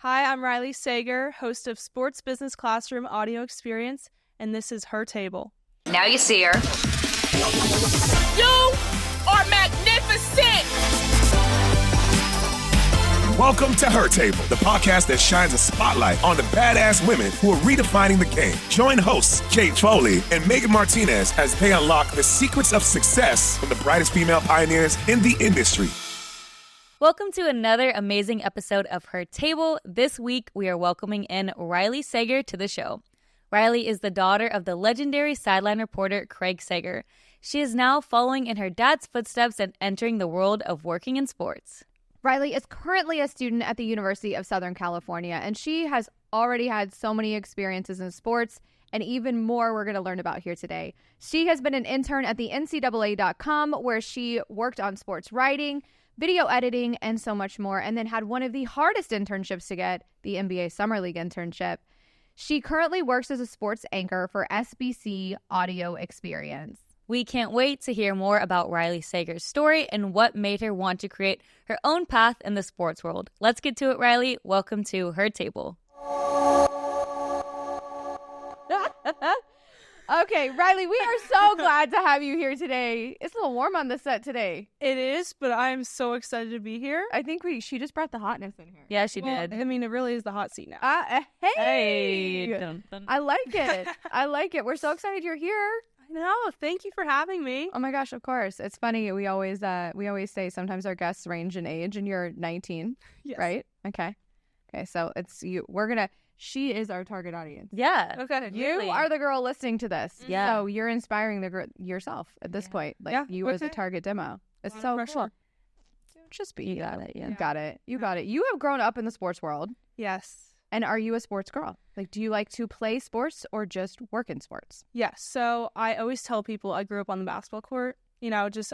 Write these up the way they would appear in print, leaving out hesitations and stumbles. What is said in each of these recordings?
Hi, I'm Riley Sager, host of Sports Business Classroom Audio Experience, and this is Her Table. Now you see her. You are magnificent! Welcome to Her Table, the podcast that shines a spotlight on the badass women who are redefining the game. Join hosts Kate Foley and Megan Martinez as they unlock the secrets of success from the brightest female pioneers in the industry. Welcome to another amazing episode of Her Table. This week, we are welcoming in Riley Sager to the show. Riley is the daughter of the legendary sideline reporter Craig Sager. She is now following in her dad's footsteps and entering the world of working in sports. Riley is currently a student at the University of Southern California, and she has already had so many experiences in sports and even more we're going to learn about here today. She has been an intern at the NCAA.com, where she worked on sports writing, video editing, and so much more, and then had one of the hardest internships to get, the NBA Summer League internship. She currently works as a sports anchor for SBC Audio Experience. We can't wait to hear more about Riley Sager's story and what made her want to create her own path in the sports world. Let's get to it, Riley. Welcome to Her Table. Okay, Riley, we are so glad to have you here today. It's a little warm on the set today. It is, but I'm so excited to be here. I think she just brought the hotness in here. Yeah, she did. I mean, it really is the hot seat now. Hey! Dun, dun. I like it. I like it. We're so excited you're here. I know. Thank you for having me. Oh my gosh, of course. It's funny. We always say sometimes our guests range in age, and you're 19, Yes. right? Okay, so it's you. She is our target audience. Yeah. Okay. You are the girl listening to this. Yeah. So you're inspiring the girl yourself at this point. Like you as a target demo. It's so cool. Just be. You got it. Yeah. You got it. You got it. You have grown up in the sports world. Yes. And are you a sports girl? Like, do you like to play sports or just work in sports? Yes. So I always tell people I grew up on the basketball court, just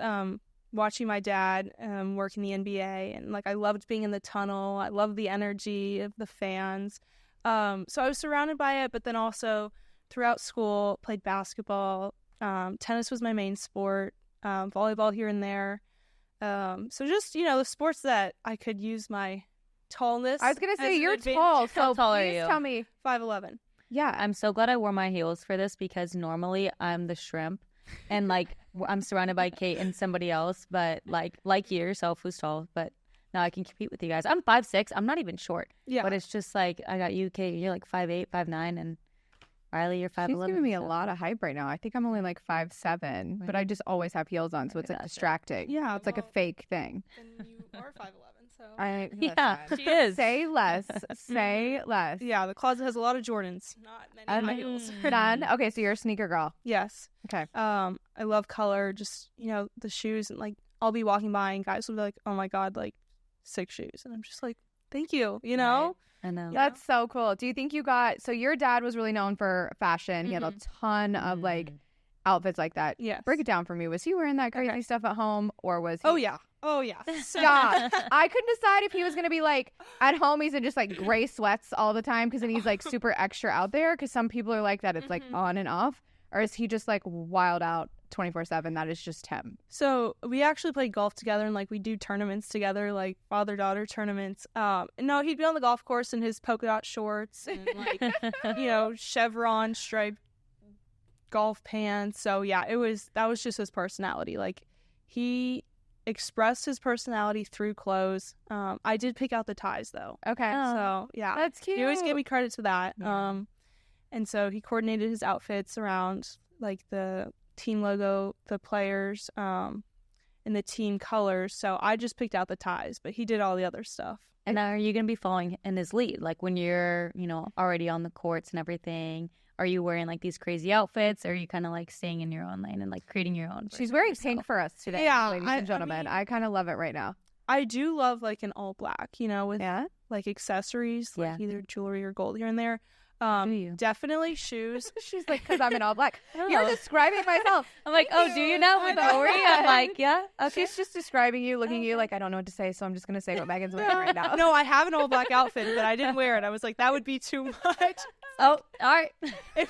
watching my dad work in the NBA. And, I loved being in the tunnel. I loved the energy of the fans. So I was surrounded by it, but then also throughout school, played basketball. Tennis was my main sport, volleyball here and there. So just, the sports that I could use my tallness. I was going to say, as an you're advantage. tall, so How tall are please you? tell me. 5'11". Yeah. I'm so glad I wore my heels for this because normally I'm the shrimp and I'm surrounded by Kate and somebody else, but like you yourself who's tall, but now I can compete with you guys. I'm 5'6". I'm not even short. Yeah. But it's just I got you, Kate. You're 5'8", 5'9", and Riley, you're 5'11". She's giving me a lot of hype right now. I think I'm only 5'7", but I just always have heels on, so it's distracting. Yeah, It's like a fake thing. And you are 5'11", so. Yeah, listen. she is. Say less. Say less. Yeah, the closet has a lot of Jordans. Not many high heels. Done. Okay, so you're a sneaker girl. Yes. Okay. I love color, just, the shoes, and I'll be walking by and guys will be like, oh my God, 6 shoes. And I'm just like, thank you, Right. I know. That's so cool. Do you think so your dad was really known for fashion. He had a ton of outfits like that. Yes. Break it down for me. Was he wearing that crazy stuff at home, or was he? Oh yeah. Stop. I couldn't decide if he was going to be at home he's in just gray sweats all the time because then he's super extra out there, because some people are like that. It's on and off. Or is he just wild out 24/7? That is just him. So we actually play golf together, and we do tournaments together, father-daughter tournaments. No, he'd be on the golf course in his polka dot shorts and chevron striped golf pants. So yeah, that was just his personality. He expressed his personality through clothes. I did pick out the ties though. Okay. So yeah, That's cute. he always gave me credit to that. Yeah. And so he coordinated his outfits around the team logo, the players, and the team colors. So I just picked out the ties, but he did all the other stuff. And now are you going to be following in his lead? When you're, already on the courts and everything, are you wearing these crazy outfits, or are you kind of staying in your own lane and creating your own? She's wearing pink for us today, Yeah, ladies and gentlemen. I kind of love it right now. I do love an all black, with accessories, Yeah. either jewelry or gold here and there. Do you? Definitely shoes. She's because I'm in all black. Oh. You're describing myself. I'm oh, do you know? With Tori? I'm yeah. Okay. She's just describing you, looking at you I don't know what to say, so I'm just going to say what Megan's wearing right now. No, I have an all black outfit, but I didn't wear it. I was that would be too much. Oh, all right. It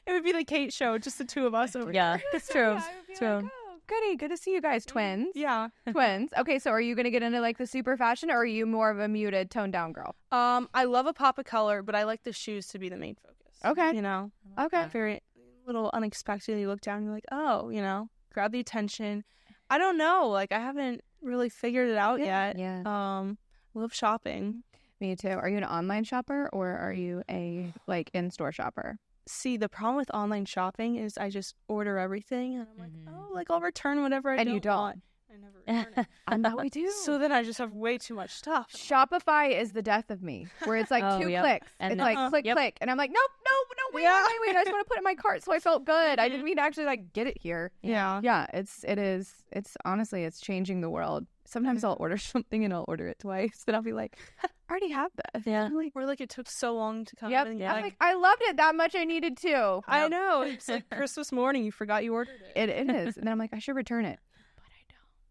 would be the Kate show, just the two of us over Yeah, here. it's true. I would be True. oh, goody. Good to see you guys. Twins. Yeah. Twins. Okay, so are you going to get into like the super fashion, or are you more of a muted, toned down girl? I love a pop of color, but I like the shoes to be the main focus. Okay. You know? Okay. Very little unexpected. You look down and you're like, oh, you know, grab the attention. I don't know. Like, I haven't really figured it out yet. Yeah. Love shopping. Me too. Are you an online shopper or are you a like in-store shopper? See, the problem with online shopping is I just order everything and I'm like, oh, like I'll return whatever I you don't. want. I never return it. I know we do. So then I just have way too much stuff. Shopify is the death of me, where it's like 2 clicks. And it's like click, click. And I'm like, nope, wait. I just want to put it in my cart. So I felt good. I didn't mean to actually like get it here. Yeah. Yeah, it's honestly, it's changing the world. Sometimes I'll order something and I'll order it twice. And I'll be like, I already have this. Yeah. Or like it took so long to come. Yep. And, I'm like, I loved it that much. I needed to. I know. It's like Christmas morning. You forgot you ordered it. It is. And then I'm like, I should return it.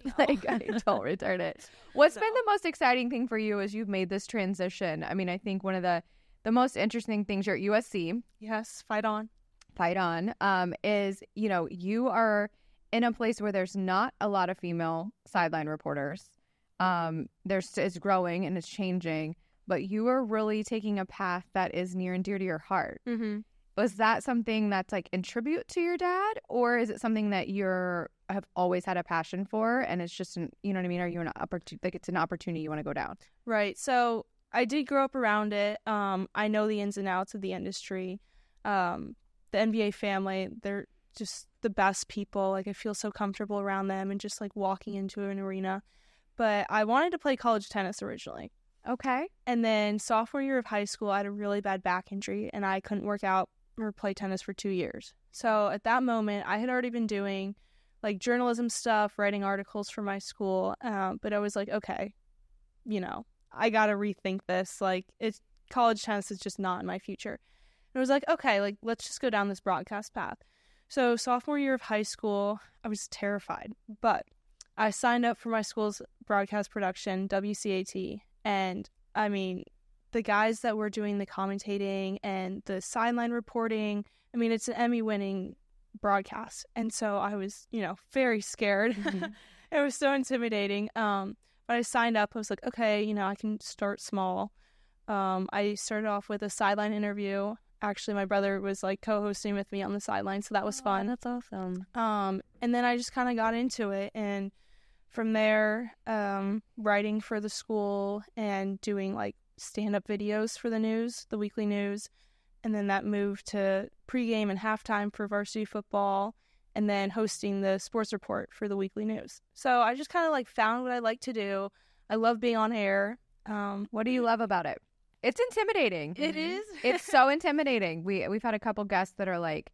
But I don't. Like, I don't return it. What's been the most exciting thing for you as you've made this transition? I mean, I think one of the most interesting things, you're at USC. Yes. Fight on. Is, you know, you are in a place where there's not a lot of female sideline reporters. It's growing and it's changing, but you are really taking a path that is near and dear to your heart. Mm-hmm. Was that something that's like in tribute to your dad, or is it something that have always had a passion for, and it's just you know what I mean? Are you it's an opportunity you want to go down? Right. So I did grow up around it. I know the ins and outs of the industry. The NBA family, they're just the best people. Like, I feel so comfortable around them and just like walking into an arena. But I wanted to play college tennis originally. Okay. And then sophomore year of high school, I had a really bad back injury and I couldn't work out or play tennis for 2 years. So at that moment, I had already been doing like journalism stuff, writing articles for my school. But I was like, okay, you know, I got to rethink this. Like, college tennis is just not in my future. And I was like, okay, like, let's just go down this broadcast path. So sophomore year of high school, I was terrified, but I signed up for my school's broadcast production, WCAT. And I mean, the guys that were doing the commentating and the sideline reporting, I mean, it's an Emmy-winning broadcast. And so I was, you know, very scared. Mm-hmm. It was so intimidating. But I signed up. I was like, okay, you know, I can start small. I started off with a sideline interview. Actually, my brother was like co-hosting with me on the sideline, so that was fun. That's awesome. And then I just kind of got into it, and from there, writing for the school and doing like stand-up videos for the news, the weekly news, and then that moved to pregame and halftime for varsity football, and then hosting the sports report for the weekly news. So I just kind of like found what I like to do. I love being on air. What do you love about it? It's intimidating. It is. It's so intimidating. We've had a couple guests that are like,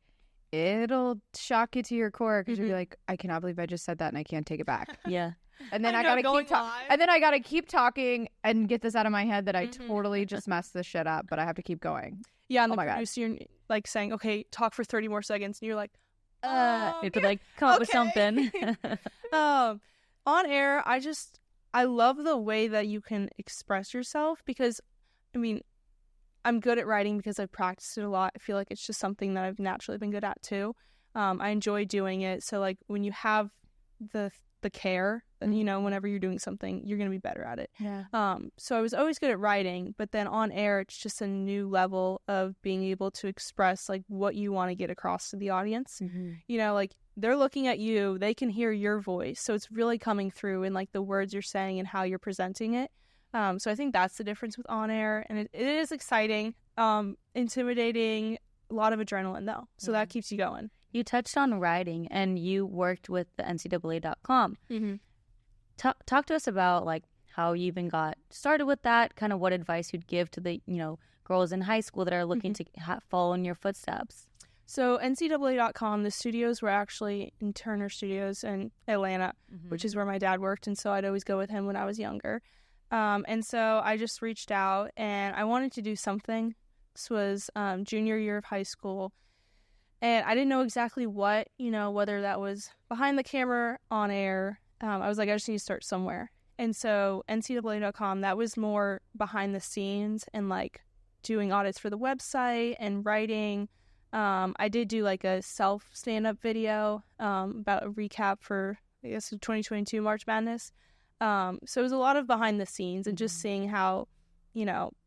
it'll shock you to your core because you'll be like, I cannot believe I just said that and I can't take it back. Yeah. And then I gotta keep talking and get this out of my head that I totally just messed this shit up, but I have to keep going. Yeah, and the producer like saying, okay, talk for 30 more seconds, and you're like, you have to like come up with something. On air, I love the way that you can express yourself because, I mean, I'm good at writing because I've practiced it a lot. I feel like it's just something that I've naturally been good at too. I enjoy doing it. So like when you have the care, then you know whenever you're doing something, you're gonna be better at it. Yeah. So I was always good at writing, but then on air, it's just a new level of being able to express like what you want to get across to the audience. Mm-hmm. You know, like they're looking at you, they can hear your voice, so it's really coming through in like the words you're saying and how you're presenting it. So I think that's the difference with on air, and it is exciting, intimidating, a lot of adrenaline though, so that keeps you going. You touched on writing, and you worked with the NCAA.com. Mm-hmm. Talk to us about like how you even got started with that. Kind of what advice you'd give to the girls in high school that are looking to follow in your footsteps. So NCAA.com, the studios were actually in Turner Studios in Atlanta, which is where my dad worked, and so I'd always go with him when I was younger. And so I just reached out, and I wanted to do something. This was junior year of high school. And I didn't know exactly what, whether that was behind the camera, on air. I was like, I just need to start somewhere. And so NCAA.com, that was more behind the scenes and like doing audits for the website and writing. I did do like a self stand-up video about a recap for, I guess, the 2022 March Madness. So it was a lot of behind the scenes and just seeing how,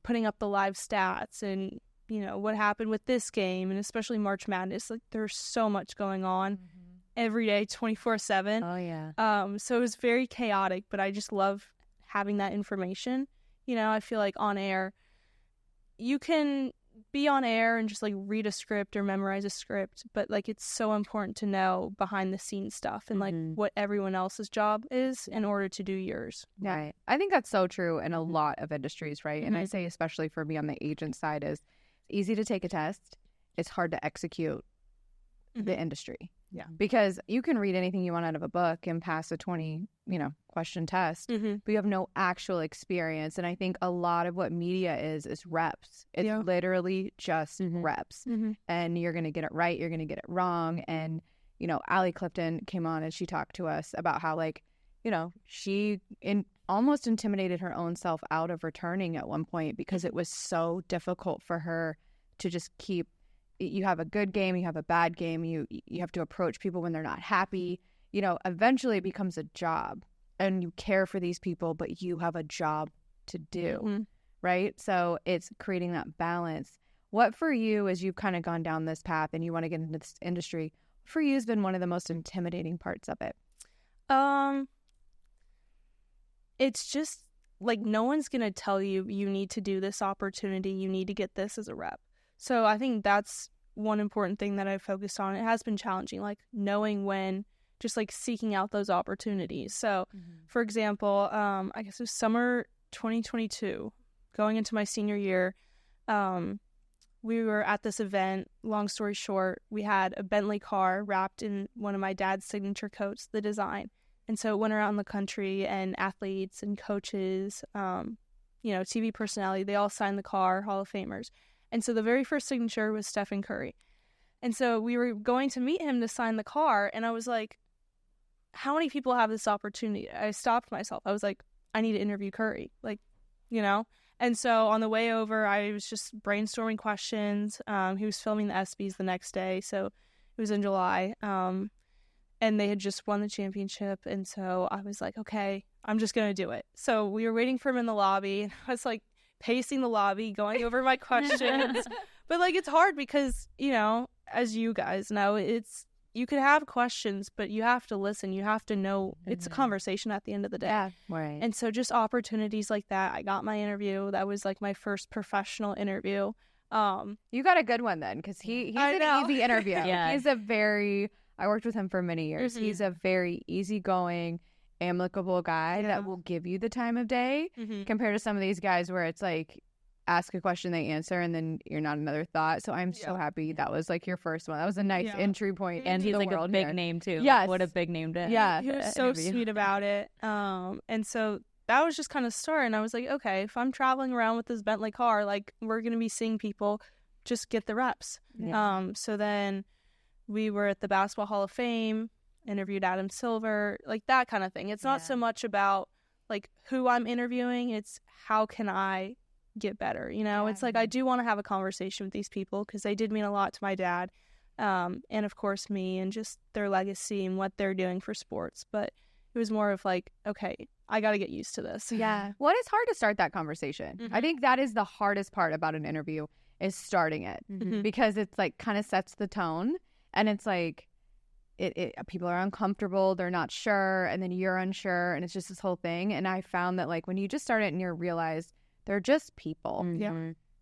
putting up the live stats and, what happened with this game and especially March Madness. Like, there's so much going on every day, 24/7. Oh, yeah. So it was very chaotic, but I just love having that information. I feel like on air, you can be on air and just like read a script or memorize a script, but like it's so important to know behind the scenes stuff and like what everyone else's job is in order to do yours. Yeah, right. I think that's so true in a lot of industries, right? And I say especially for me on the agent side is it's easy to take a test. It's hard to execute the industry. Yeah. Because you can read anything you want out of a book and pass a 20, question test, but you have no actual experience. And I think a lot of what media is reps. It's literally just reps. And you're going to get it right. You're going to get it wrong. And, Allie Clifton came on and she talked to us about how, like, she almost intimidated her own self out of returning at one point because it was so difficult for her to just keep. You have a good game, you have a bad game, you have to approach people when they're not happy. Eventually it becomes a job and you care for these people, but you have a job to do, right? So it's creating that balance. What for you, as you've kind of gone down this path and you want to get into this industry, for you has been one of the most intimidating parts of it? It's just like no one's going to tell you need to do this opportunity, you need to get this as a rep. So I think that's one important thing that I've focused on. It has been challenging, like knowing when, just like seeking out those opportunities. So, for example, I guess it was summer 2022, going into my senior year, we were at this event. Long story short, we had a Bentley car wrapped in one of my dad's signature coats, the design. And so it went around the country, and athletes and coaches, TV personality, they all signed the car, Hall of Famers. And so the very first signature was Stephen Curry. And so we were going to meet him to sign the car. And I was like, how many people have this opportunity? I stopped myself. I was like, I need to interview Curry. And so on the way over, I was just brainstorming questions. He was filming the ESPYs the next day. So it was in July. And they had just won the championship. And so I was like, okay, I'm just going to do it. So we were waiting for him in the lobby. And I was like, pacing the lobby, going over my questions. But like, it's hard because, as you guys know, you could have questions, but you have to listen. You have to know it's a conversation at the end of the day. Yeah, right. And so just opportunities like that. I got my interview. That was like my first professional interview. You got a good one then, because he's an easy interview. Yeah. I worked with him for many years. He's a very easygoing, amicable guy that will give you the time of day compared to some of these guys where it's like ask a question, they answer, and then you're not another thought. So I'm so happy that was like your first one. That was a nice entry point. And he's the like a big here. name too. Yes. What a big name to Yeah. He was so sweet about it. And so that was just kind of start. And I was like, okay, if I'm traveling around with this Bentley car, like we're going to be seeing people, just get the reps. Yeah. So then we were at the Basketball Hall of Fame, interviewed Adam Silver, like that kind of thing. It's not so much about like who I'm interviewing, it's how can I get better, It's like I do want to have a conversation with these people because they did mean a lot to my dad, and of course me, and just their legacy and what they're doing for sports. But it was more of like, okay, I got to get used to this. Yeah. Well, it's hard to start that conversation. I think that is the hardest part about an interview is starting it because it's like kind of sets the tone, and it's like people are uncomfortable, they're not sure, and then you're unsure, and it's just this whole thing. And I found that like when you just start it and you realize they're just people,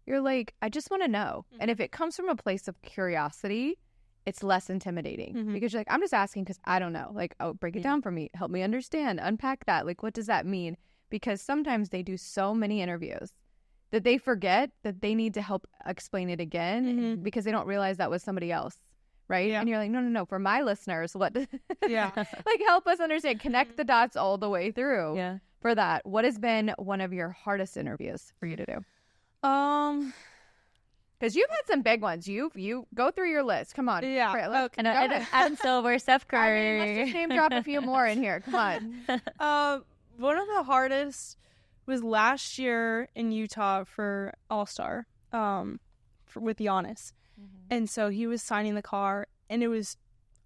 you're like, I just want to know. And if it comes from a place of curiosity, it's less intimidating because you're like, I'm just asking because I don't know. Like, oh, break it down for me, help me understand, unpack that. Like, what does that mean? Because sometimes they do so many interviews that they forget that they need to help explain it again because they don't realize that was somebody else. Right. Yeah. And you're like, no. For my listeners, what? Like, help us understand, connect the dots all the way through. Yeah. For that, what has been one of your hardest interviews for you to do? Because you've had some big ones. You go through your list. Come on. Yeah. Right, And Adam Silver, Steph Curry. let's just name drop a few more in here. Come on. One of the hardest was last year in Utah for All-Star. with Giannis. And so he was signing the car, and it was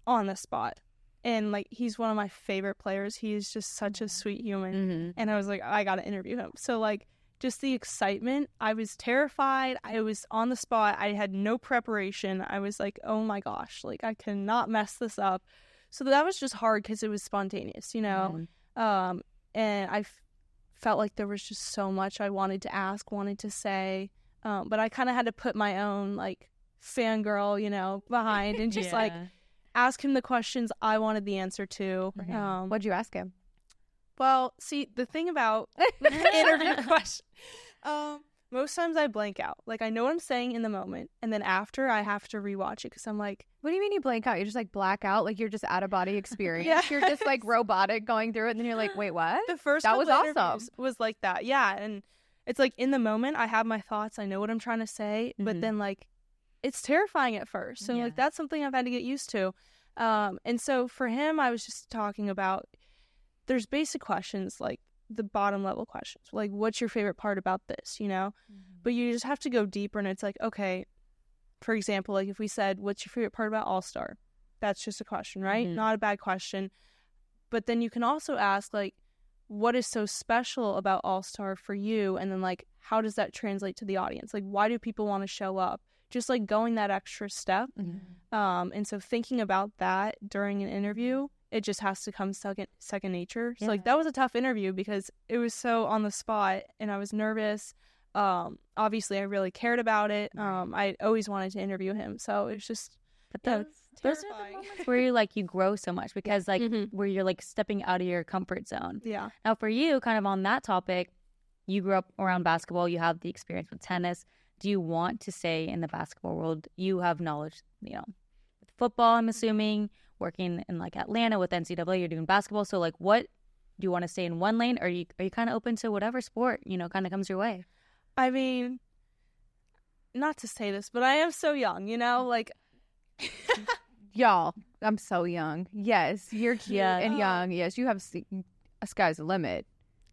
on the spot. And, like, he's one of my favorite players. He is just such a sweet human. And I was like, I got to interview him. So, like, just the excitement. I was terrified. I was on the spot. I had no preparation. I was like, oh, my gosh. Like, I cannot mess this up. So that was just hard because it was spontaneous, you know. And I felt like there was just so much I wanted to ask, wanted to say. But I kind of had to put my own, like, fangirl, you know, behind and just like ask him the questions I wanted the answer to. What'd you ask him? Well, see, the thing about interview questions, most times I blank out. Like, I know what I'm saying in the moment, and then after I have to rewatch it because I'm like, what do you mean you blank out? You just like black out? Like you're just out of body experience? You're just like robotic going through it, and then you're like, wait, what? The first that was interviews awesome. Was like that, yeah. And it's like in the moment I have my thoughts, I know what I'm trying to say, but then like it's terrifying at first. So like that's something I've had to get used to. And so for him, I was just talking about there's basic questions, like the bottom level questions, like what's your favorite part about this, you know? But you just have to go deeper, and it's like, okay, for example, like if we said, what's your favorite part about All-Star? That's just a question, right? Not a bad question. But then you can also ask, like, what is so special about All-Star for you? And then, like, how does that translate to the audience? Like, why do people want to show up? Just, like, going that extra step. And so thinking about that during an interview, it just has to come second nature. So, like, that was a tough interview because it was so on the spot, and I was nervous. Obviously, I really cared about it. I always wanted to interview him. So it was just... But those are the moments where you grow so much because where you're like stepping out of your comfort zone. Yeah. Now for you, kind of on that topic, you grew up around basketball. You have the experience with tennis. Do you want to stay in the basketball world? You have knowledge, you know, with football. I'm assuming working in like Atlanta with NCAA, you're doing basketball. So like, what do you want to stay in one lane? Or are you kind of open to whatever sport kind of comes your way? I mean, not to say this, but I am so young, you know, like. Y'all, I'm so young. Yes, you're cute and young. Yes, you have a sky's the limit.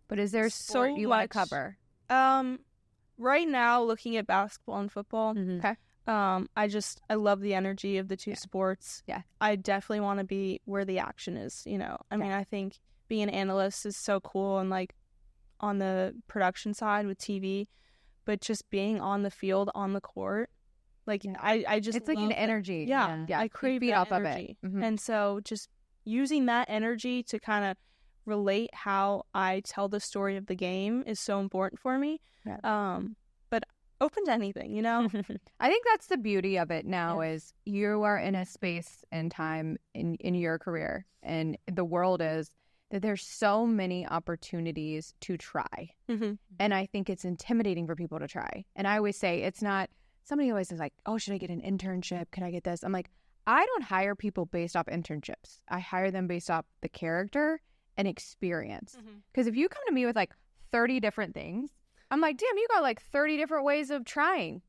But is there a sport you want to cover? Right now, looking at basketball and football, Okay. I love the energy of the two sports. Yeah. I definitely want to be where the action is, you know. I mean, I think being an analyst is so cool and like on the production side with TV, but just being on the field, on the court. Like, I just it's like an energy. Yeah. I crave that off energy. of it. And so just using that energy to kind of relate how I tell the story of the game is so important for me. But open to anything, you know? I think that's the beauty of it now is you are in a space and time in your career, and the world is that there's so many opportunities to try. And I think it's intimidating for people to try. And I always say it's not... Somebody always is like, oh, should I get an internship? Can I get this? I'm like, I don't hire people based off internships. I hire them based off the character and experience. Because if you come to me with like 30 different things, I'm like, damn, you got like 30 different ways of trying.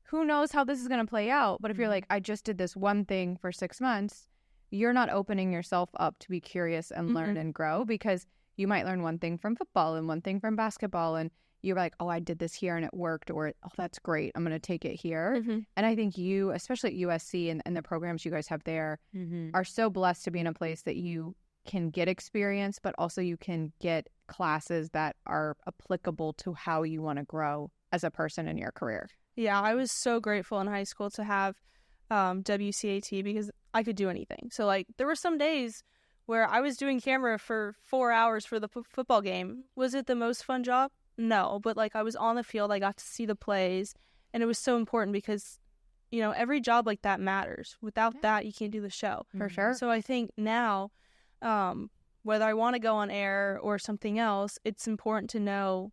Who knows how this is going to play out? But if you're like, I just did this one thing for 6 months, you're not opening yourself up to be curious and learn and grow, because you might learn one thing from football and one thing from basketball, and you're like, oh, I did this here and it worked, or, oh, that's great, I'm going to take it here. And I think you, especially at USC and the programs you guys have there, are so blessed to be in a place that you can get experience, but also you can get classes that are applicable to how you want to grow as a person in your career. Yeah, I was so grateful in high school to have WCAT because I could do anything. So, like, there were some days where I was doing camera for 4 hours for the football game. Was it the most fun job? No, but like I was on the field, I got to see the plays, and it was so important because, you know, every job like that matters. Without that, you can't do the show. For sure. So I think now, whether I want to go on air or something else, it's important to know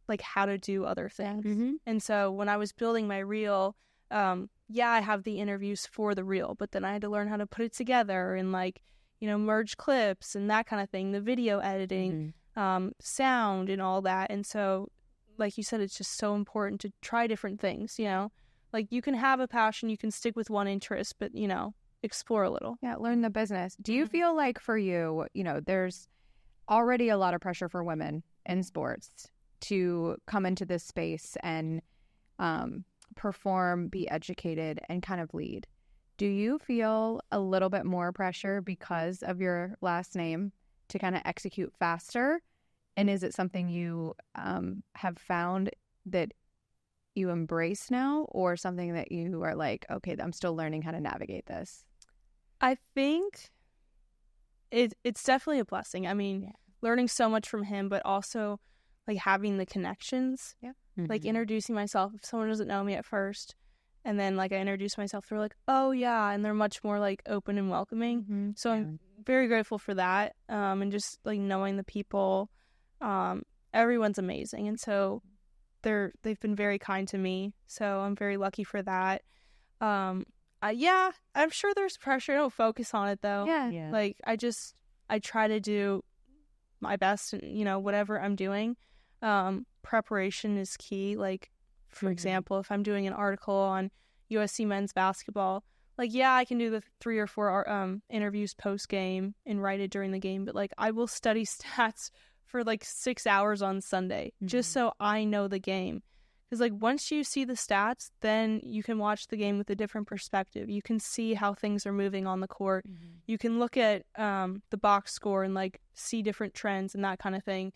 like how to do other things. And so when I was building my reel, I have the interviews for the reel, but then I had to learn how to put it together and like, you know, merge clips and that kind of thing, the video editing. Sound and all that. And so, like you said, it's just so important to try different things, you know? Like, you can have a passion, you can stick with one interest, but, you know, explore a little. Yeah, learn the business. Do you feel like for you, you know, there's already a lot of pressure for women in sports to come into this space and perform, be educated, and kind of lead. Do you feel a little bit more pressure because of your last name to kind of execute faster? And is it something you have found that you embrace now, or something that you are like, okay, I'm still learning how to navigate this? I think it's definitely a blessing. I mean, learning so much from him, but also like having the connections, like introducing myself. If someone doesn't know me at first, and then like I introduce myself, they're like, oh yeah, and they're much more like open and welcoming. So I'm very grateful for that, and just like knowing the people. Everyone's amazing, and so they've been very kind to me, so I'm very lucky for that. Yeah, I'm sure there's pressure. I don't focus on it though. Like I try to do my best, and whatever I'm doing, preparation is key. Like for example, if I'm doing an article on USC men's basketball, like I can do the 3 or 4 interviews post game and write it during the game, but like I will study stats for like 6 hours on Sunday just so I know the game. Because like once you see the stats, then you can watch the game with a different perspective. You can see how things are moving on the court. You can look at the box score and like see different trends and that kind of thing.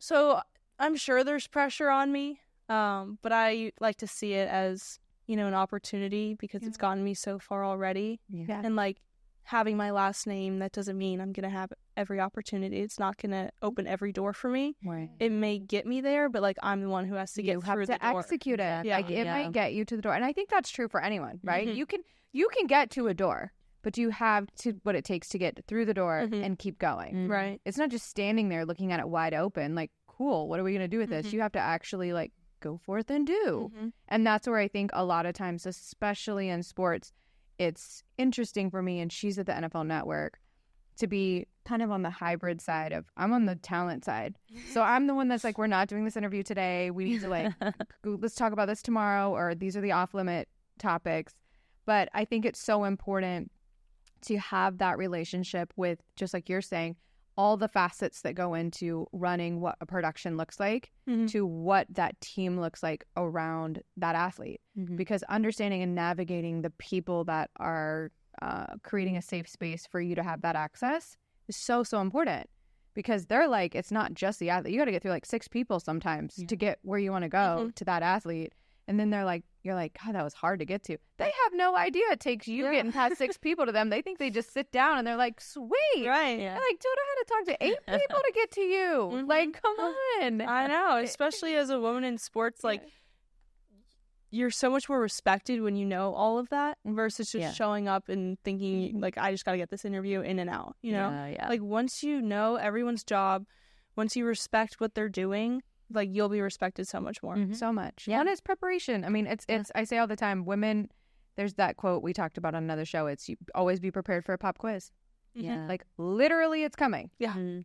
So I'm sure there's pressure on me, but I like to see it as an opportunity because it's gotten me so far already. And like having my last name, that doesn't mean I'm going to have every opportunity. It's not going to open every door for me. It may get me there, but like I'm the one who has to get through the door. You have to execute it. Like it might get you to the door. And I think that's true for anyone, right? You can get to a door, but you have to what it takes to get through the door and keep going. Right. It's not just standing there looking at it wide open like, cool, what are we going to do with this? You have to actually like go forth and do. And that's where I think a lot of times, especially in sports, it's interesting for me, and she's at the NFL Network, to be kind of on the hybrid side of, I'm on the talent side. So I'm the one that's like, we're not doing this interview today. We need to like, let's talk about this tomorrow, or these are the off limit topics. But I think it's so important to have that relationship with, just like you're saying, all the facets that go into running what a production looks like to what that team looks like around that athlete. Because understanding and navigating the people that are creating a safe space for you to have that access is so, so important. Because they're like, it's not just the athlete. You got to get through like 6 people sometimes to get where you want to go to that athlete. And then they're like, you're like, God, that was hard to get to. They have no idea it takes you getting past 6 people to them. They think they just sit down and they're like, sweet. Right. They're like, dude, I had to talk to 8 people to get to you. Like, come on. I know, especially as a woman in sports, like you're so much more respected when you know all of that versus just showing up and thinking like, I just got to get this interview in and out, Like once you know everyone's job, once you respect what they're doing, like you'll be respected so much more. So much. And it's preparation. I mean, it's I say all the time, women, there's that quote we talked about on another show. It's you always be prepared for a pop quiz. Like literally it's coming.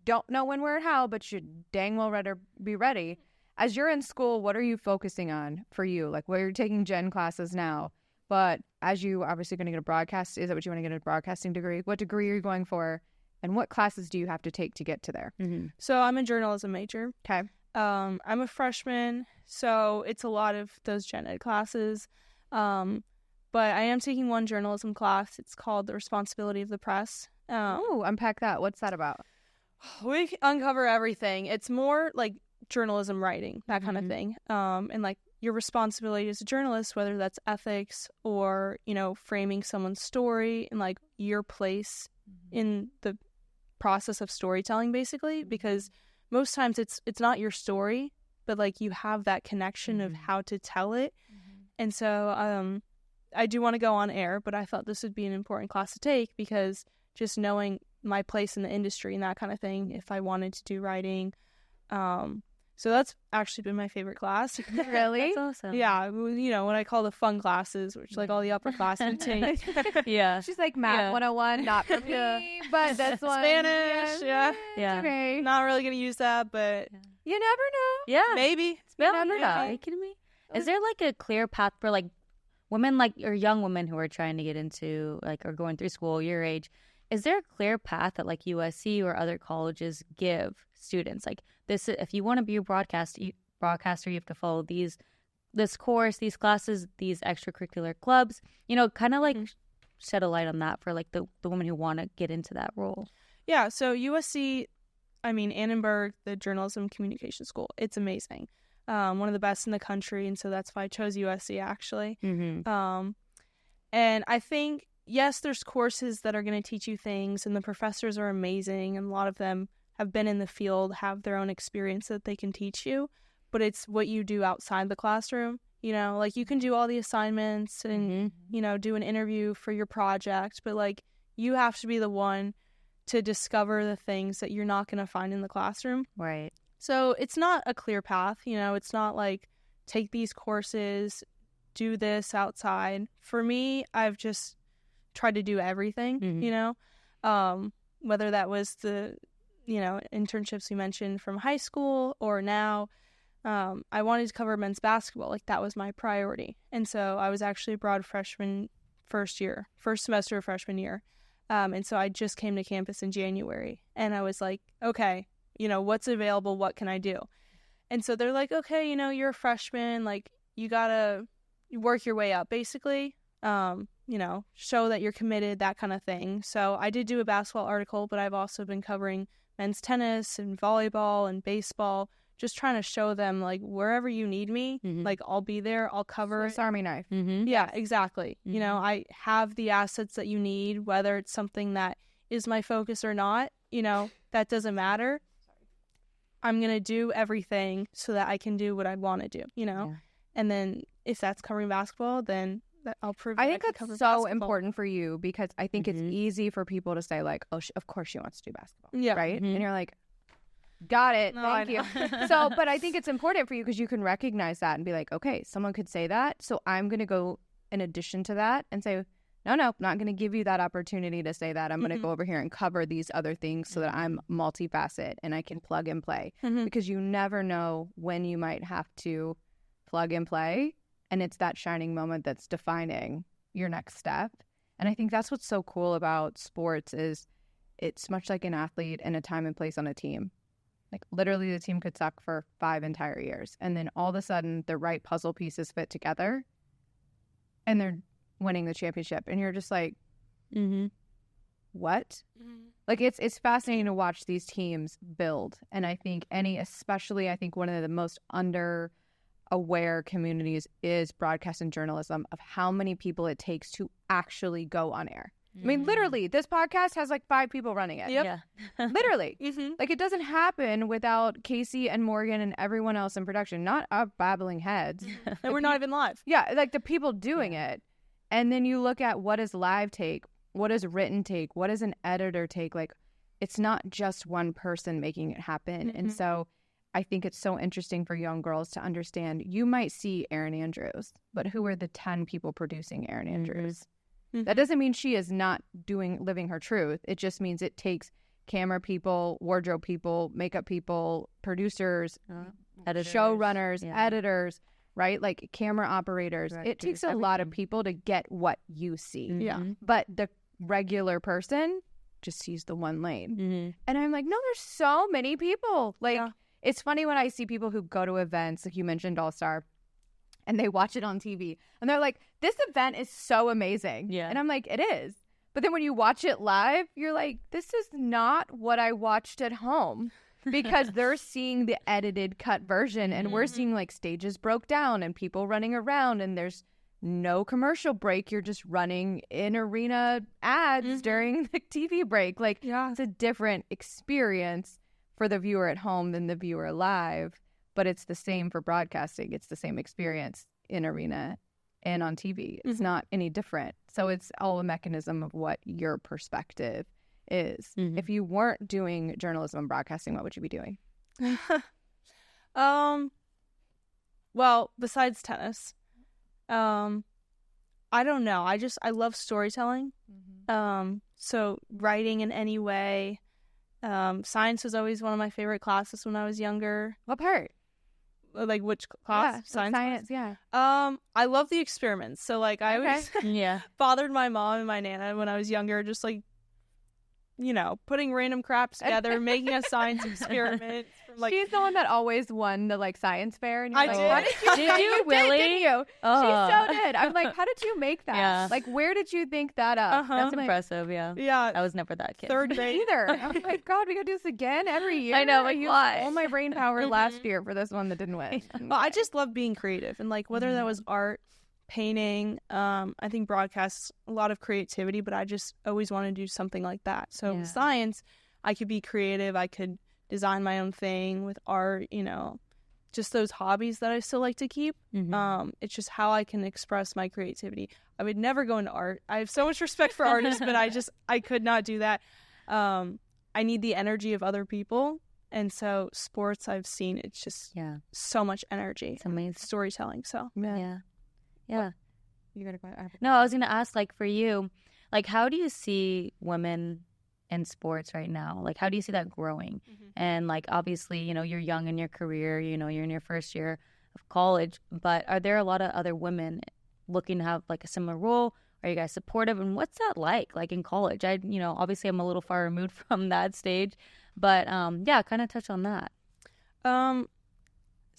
Don't know when, where, and how, but you dang well better be ready. As you're in school, what are you focusing on for you? Like where you're taking gen classes now, but as you obviously going to get a broadcast, is that what you want to get a broadcasting degree? What degree are you going for? And what classes do you have to take to get to there? So I'm a journalism major. Okay. I'm a freshman, so it's a lot of those gen ed classes. But I am taking one journalism class. It's called The Responsibility of the Press. Unpack that. What's that about? We uncover everything. It's more like journalism writing, that kind of thing. And like your responsibility as a journalist, whether that's ethics or, framing someone's story and like your place in the process of storytelling, basically, because most times it's not your story, but like you have that connection of how to tell it. And so I do want to go on air, but I thought this would be an important class to take because just knowing my place in the industry and that kind of thing, if I wanted to do writing. So that's actually been my favorite class. Really? That's awesome. Yeah, what I call the fun classes, which like all the upperclassmen take. She's like, Math 101, not for me, but that's one. Spanish, yeah. Okay. Not really going to use that, but you never know. Yeah. maybe. Are you kidding me? Is there like a clear path for like women or young women who are trying to get into like or going through school your age? Is there a clear path that like USC or other colleges give students? Like this, if you want to be a broadcaster, you have to follow these this course, these classes, these extracurricular clubs, kind of like shed a light on that for like the women who want to get into that role. Yeah, so USC, Annenberg, the Journalism Communication School, it's amazing. One of the best in the country, and so that's why I chose USC, actually. And I think, yes, there's courses that are going to teach you things, and the professors are amazing, and a lot of them have been in the field, have their own experience that they can teach you, but it's what you do outside the classroom. Like you can do all the assignments and, do an interview for your project, but like you have to be the one to discover the things that you're not going to find in the classroom. Right. So it's not a clear path, it's not like take these courses, do this outside. For me, I've just tried to do everything, whether that was the, internships we mentioned from high school or now. I wanted to cover men's basketball. Like that was my priority. And so I was actually abroad first semester of freshman year. And so I just came to campus in January and I was like, okay, what's available? What can I do? And so they're like, okay, you're a freshman. Like you got to work your way up basically, show that you're committed, that kind of thing. So I did do a basketball article, but I've also been covering men's tennis and volleyball and baseball, just trying to show them like wherever you need me, like I'll be there, I'll cover Swiss Army knife. Yeah, exactly. I have the assets that you need, whether it's something that is my focus or not, that doesn't matter. I'm going to do everything so that I can do what I want to do, and then if that's covering basketball, then I'll prove I think can that's cover so basketball. important for you because I think it's easy for people to say like, oh, of course she wants to do basketball. Yeah. Right. And you're like, got it. No, Thank you. So, but I think it's important for you because you can recognize that and be like, okay, someone could say that. So I'm going to go in addition to that and say, no, not going to give you that opportunity to say that. I'm going to go over here and cover these other things so that I'm multifaceted and I can plug and play because you never know when you might have to plug and play. And it's that shining moment that's defining your next step. And I think that's what's so cool about sports is it's much like an athlete and a time and place on a team. Like literally the team could suck for 5 entire years. And then all of a sudden the right puzzle pieces fit together and they're winning the championship. And you're just like, what? Like it's fascinating to watch these teams build. And I think especially one of the most aware communities is broadcast and journalism of how many people it takes to actually go on air. I mean, literally, this podcast has like 5 people running it. Yep. Yeah. Literally. Like it doesn't happen without Casey and Morgan and everyone else in production, not our babbling heads. And we're not even live. Yeah, like the people doing it. And then you look at what is live take, what is written take, what is an editor take. Like it's not just one person making it happen. And so I think it's so interesting for young girls to understand you might see Erin Andrews, but who are the 10 people producing Erin Andrews? That doesn't mean she is not living her truth. It just means it takes camera people, wardrobe people, makeup people, producers, Editors, showrunners, editors, right? Like camera operators. It takes a lot of people to get what you see. Yeah. But the regular person just sees the one lane. And I'm like, no, there's so many people. Like, it's funny when I see people who go to events, like you mentioned All Star, and they watch it on TV. And they're like, this event is so amazing. Yeah. And I'm like, it is. But then when you watch it live, you're like, this is not what I watched at home. Because they're seeing the edited cut version. And we're seeing like stages broke down and people running around. And there's no commercial break. You're just running in arena ads during the TV break. Like, it's a different experience for the viewer at home than the viewer live. But it's the same for broadcasting. It's the same experience in arena and on TV. It's not any different. So it's all a mechanism of what your perspective is. If you weren't doing journalism and broadcasting, what would you be doing? Well, besides tennis, I don't know. I love storytelling. So writing in any way. Science was always one of my favorite classes when I was younger. What part? Like which class? Science, class? yeah. I love the experiments. So like I always bothered my mom and my nana when I was younger, just like, putting random crap together, making a science experiment for Like, she's the one that always won the like science fair, and you're I like, did. how did you? Did you really? Didn't you? She so did. I'm like, how did you make that? Yeah. Like, where did you think that up? That's I'm like, impressive. Yeah. yeah, I was never that kid. third grade. either. I'm like, God, we gotta do this again every year. I know, like, I used why? all my brain power last year for this one that didn't win. Well, I just love being creative, and like whether that was art, painting, I think broadcasts a lot of creativity, but I just always want to do something like that. So Yeah. science, I could be creative. I could design my own thing. With art, just those hobbies that I still like to keep. It's just how I can express my creativity. I would never go into art. I have so much respect for artists, but I could not do that. I need the energy of other people. And so sports, I've seen, it's just so much energy. It's amazing. Storytelling. So Yeah. You gotta go. No, I was going to ask, like, for you, like, how do you see women in sports right now? Like, how do you see that growing? And, like, obviously, you're young in your career, you're in your first year of college, but are there a lot of other women looking to have, like, a similar role? Are you guys supportive? And what's that like in college? Obviously I'm a little far removed from that stage, but, kind of touch on that.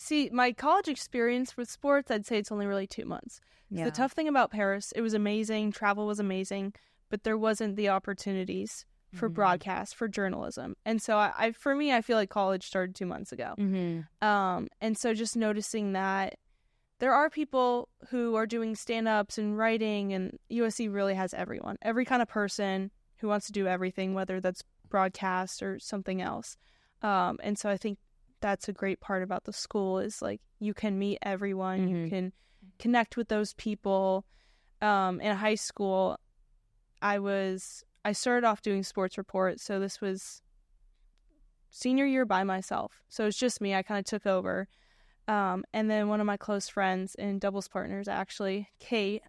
See, my college experience with sports, I'd say it's only really 2 months. Yeah. The tough thing about Paris, it was amazing, travel was amazing, but there wasn't the opportunities for broadcast, for journalism. And so for me, I feel like college started 2 months ago. And so just noticing that there are people who are doing stand-ups and writing, and USC really has everyone, every kind of person who wants to do everything, whether that's broadcast or something else. And so I think that's a great part about the school is like you can meet everyone, you can connect with those people. In high school, I started off doing sports reports, so this was senior year by myself. So it's just me. I kind of took over. And then one of my close friends and doubles partners, actually, Kate,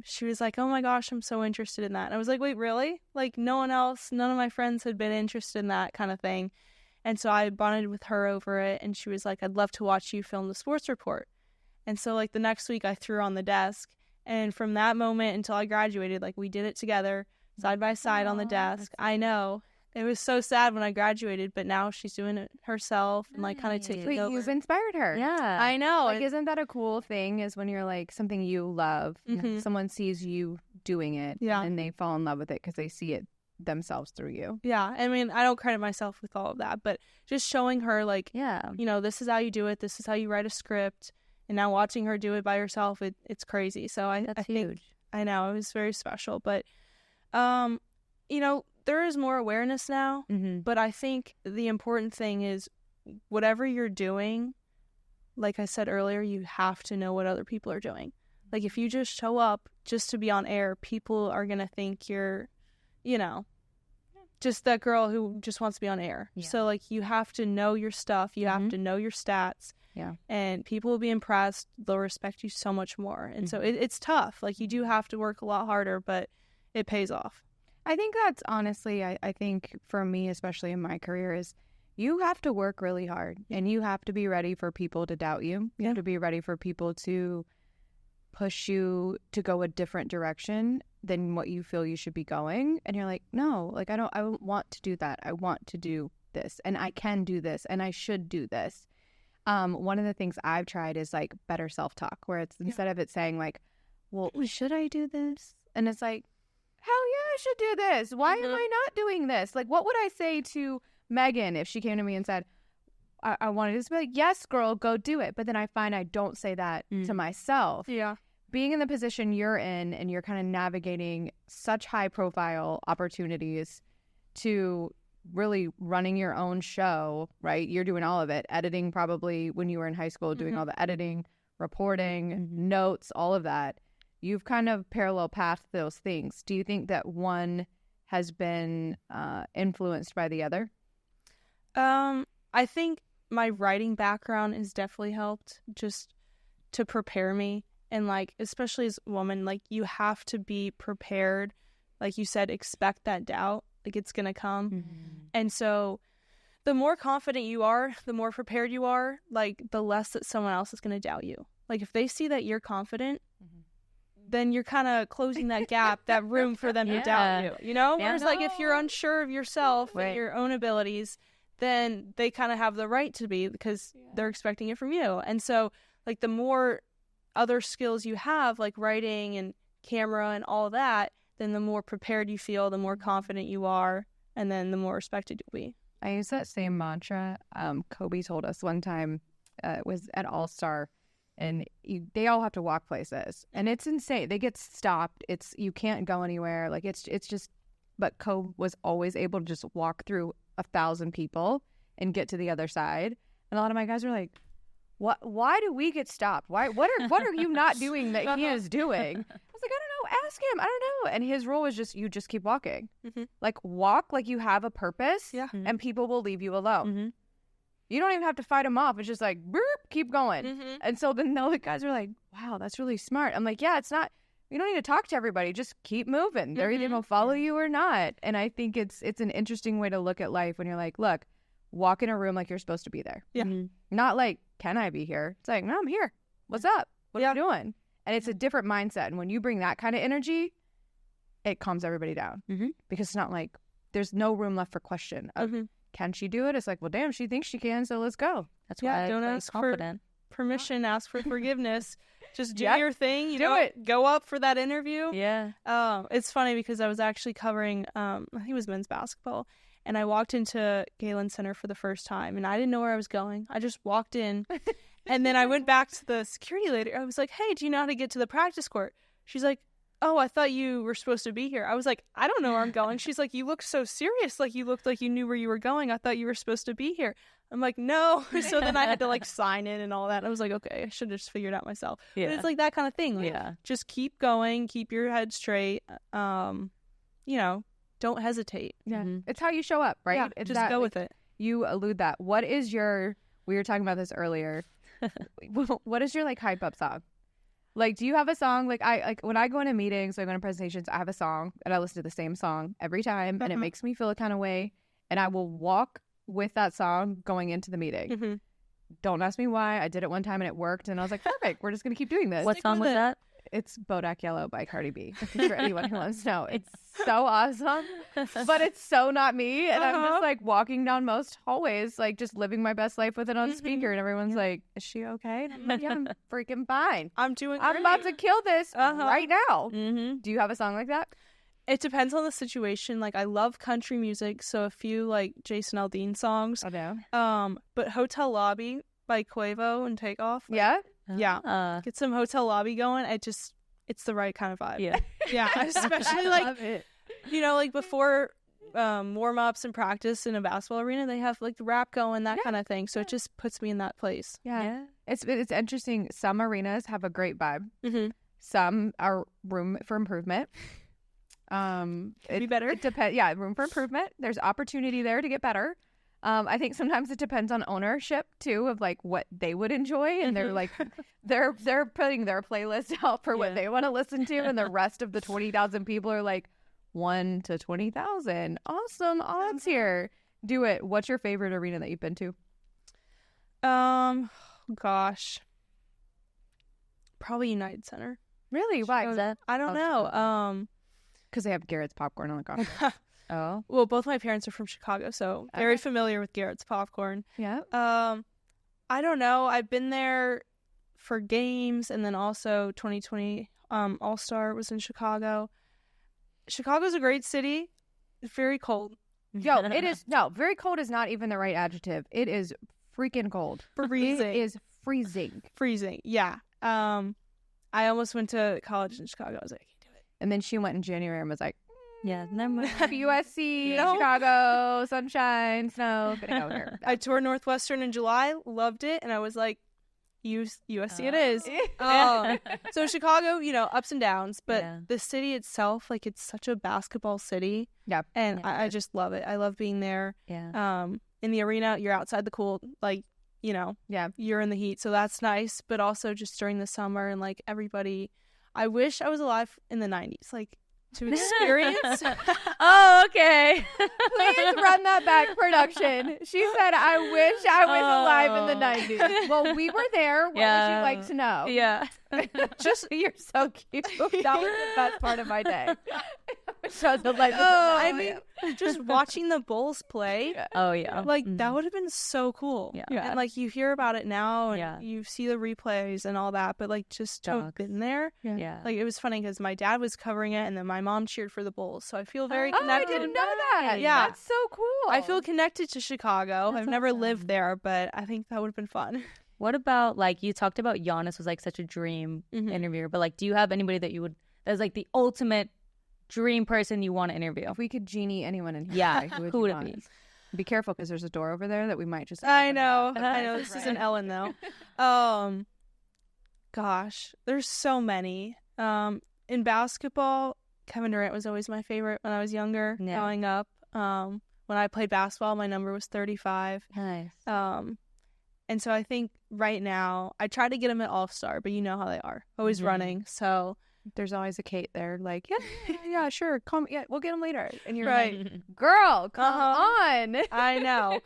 she was like, oh my gosh, I'm so interested in that. And I was like, wait, really? Like none of my friends had been interested in that kind of thing. And so I bonded with her over it, and she was like, I'd love to watch you film the sports report. And so like the next week I threw her on the desk, and from that moment until I graduated, like we did it together, side by side on the desk. I know. It was so sad when I graduated, but now she's doing it herself and like kind of taking Wait, over. you've inspired her. Yeah. I know. Like, isn't that a cool thing? Is when you're like something you love, someone sees you doing it, and they fall in love with it because they see it themselves through you. Yeah, I mean, I don't credit myself with all of that, but just showing her like, this is how you do it. This is how you write a script. And now watching her do it by herself, it's crazy. So I think, huge. I know, it was very special. But, there is more awareness now. But I think the important thing is whatever you're doing, like I said earlier, you have to know what other people are doing. Like if you just show up just to be on air, people are going to think you're, just that girl who just wants to be on air. Yeah. So like you have to know your stuff. You have to know your stats. Yeah. And people will be impressed. They'll respect you so much more. And so it's tough. Like you do have to work a lot harder, but it pays off. I think that's honestly, I think for me, especially in my career, is you have to work really hard and you have to be ready for people to doubt you. You have to be ready for people to push you to go a different direction than what you feel you should be going. And you're like, no, like I don't want to do that. I want to do this and I can do this and I should do this. One of the things I've tried is like better self-talk, where it's instead of it saying like, well, should I do this? And it's like, hell yeah, I should do this. Why am I not doing this? Like, what would I say to Megan if she came to me and said, I wanted to just be like, yes, girl, go do it. But then I find I don't say that to myself. Yeah. Being in the position you're in and you're kind of navigating such high profile opportunities to really running your own show, right? You're doing all of it. Editing probably when you were in high school, doing all the editing, reporting, notes, all of that. You've kind of parallel pathed those things. Do you think that one has been influenced by the other? I think my writing background has definitely helped just to prepare me. And like, especially as a woman, like you have to be prepared. Like you said, expect that doubt. Like it's going to come. And so the more confident you are, the more prepared you are, like the less that someone else is going to doubt you. Like if they see that you're confident, then you're kind of closing that gap, that room for them to doubt you, you know? Whereas like if you're unsure of yourself and your own abilities, then they kind of have the right to be because they're expecting it from you. And so, like, the more other skills you have, like writing and camera and all that, then the more prepared you feel, the more confident you are, and then the more respected you'll be. I use that same mantra. Kobe told us one time, it was at All-Star, and they all have to walk places, and it's insane. They get stopped. You can't go anywhere. Like it's just. But Kobe was always able to just walk through 1,000 people and get to the other side. And a lot of my guys are like, "What? Why do we get stopped? Why? What are you not doing that he is doing?" I was like, "I don't know. Ask him. I don't know." And his rule was just you just keep walking, like walk like you have a purpose, and people will leave you alone. You don't even have to fight them off. It's just like, burp, keep going. And so then the other guys are like, "Wow, that's really smart." I'm like, "Yeah, it's not. You don't need to talk to everybody. Just keep moving. They're either going to follow you or not." And I think it's an interesting way to look at life when you're like, look, walk in a room like you're supposed to be there. Not like, can I be here? It's like, no, I'm here. What's up? What are you doing? And it's a different mindset. And when you bring that kind of energy, it calms everybody down. Because it's not like there's no room left for question of, can she do it? It's like, well, damn, she thinks she can, so let's go. That's why I don't feel ask confident. for permission, ask for forgiveness. Just do your thing. You do know, it. Go up for that interview. Yeah. It's funny because I was actually covering, I think it was men's basketball, and I walked into Galen Center for the first time, and I didn't know where I was going. I just walked in, and then I went back to the security lady. I was like, "Hey, do you know how to get to the practice court?" She's like, "Oh, I thought you were supposed to be here." I was like, "I don't know where I'm going." She's like, "You looked so serious. Like, you looked like you knew where you were going. I thought you were supposed to be here." I'm like, "No." So then I had to like sign in and all that. I was like, okay, I should have just figured it out myself. Yeah. But it's like that kind of thing. Like, just keep going, keep your head straight. Don't hesitate. Yeah. It's how you show up, right? Yeah, It's just that, go like, with it. You allude that. What is your, we were talking about this earlier. What is your like hype up song? Like, do you have a song? Like when I go into meetings, or I go into presentations, I have a song and I listen to the same song every time and it makes me feel a kind of way. And I will walk with that song going into the meeting. Don't ask me why. I did it one time and it worked. And I was like, perfect. We're just going to keep doing this. What song was that? It's Bodak Yellow by Cardi B. For anyone who wants to know. It's so awesome, but it's so not me. And I'm just like walking down most hallways, like just living my best life with it on speaker. And everyone's like, "Is she okay?" And I'm like, "Yeah, I'm freaking fine. I'm doing I'm great. about to kill this right now." Do you have a song like that? It depends on the situation. Like, I love country music, so a few like Jason Aldean songs. I know. But Hotel Lobby by Quavo and Takeoff. Yeah. Yeah. Get some Hotel Lobby going. It's the right kind of vibe. Yeah. Yeah. Especially like, like before warm-ups and practice in a basketball arena, they have like the rap going, that kind of thing. So it just puts me in that place. Yeah. It's interesting. Some arenas have a great vibe. Some are room for improvement. Be better. It depends. Yeah, room for improvement. There's opportunity there to get better. I think sometimes it depends on ownership too, of like what they would enjoy, and they're like they're putting their playlist out for what they want to listen to, and the rest of the 20,000 people are like 1 to 20,000. Awesome odds here. Do it. What's your favorite arena that you've been to? Gosh, probably United Center. Really? Why? I don't know. Because they have Garrett's popcorn on the coffee. Oh. Well, both my parents are from Chicago, so very familiar with Garrett's popcorn. Yeah. I don't know. I've been there for games, and then also 2020 All-Star was in Chicago. Chicago's a great city. It's very cold. Yo, it is. No, very cold is not even the right adjective. It is freaking cold. Freezing. It is freezing. Freezing. Yeah. I almost went to college in Chicago. I was like, I can't do it. And then she went in January and was like, yeah, never mind. USC, Chicago, sunshine, snow. Gonna go here. I toured Northwestern in July, loved it, and I was like, USC it is. So Chicago, ups and downs, but the city itself, like, it's such a basketball city. Yeah. And I just love it. I love being there. Yeah. In the arena, you're outside the cool, like, you're in the heat, so that's nice. But also just during the summer and like everybody, I wish I was alive in the 90s, like, to experience. Oh, okay. Please run that back, production. She said, "I wish I was alive in the 90s. Well, we were there. What would you like to know? Yeah. Just, you're so cute. That was the best part of my day. I mean, just watching the Bulls play, Oh yeah. like that would have been so cool. Yeah. And like you hear about it now, and Yeah. you see the replays and all that, but like just to have been there, Yeah. like it was funny because my dad was covering it, and then my mom cheered for the Bulls, so I feel very I connected. didn't know that. Yeah. That's so cool. I feel connected to Chicago. I've never lived there, but I think that would have been fun. What about, like, you talked about Giannis was like such a dream interviewer, but like, do you have anybody that you would, that's like the ultimate dream person you want to interview? If we could genie anyone in here, Yeah, who would it be? Be careful because there's a door over there that we might just. I open know. up. I know. This isn't Ellen though. Gosh, there's so many. In basketball, Kevin Durant was always my favorite when I was younger, growing up. When I played basketball, my number was 35. Nice. And so I think right now, I try to get him at All-Star, but you know how they are, always running. So There's always a Kate there, like, yeah, sure, come, yeah, we'll get him later. And you're right. like, girl, come on. I know.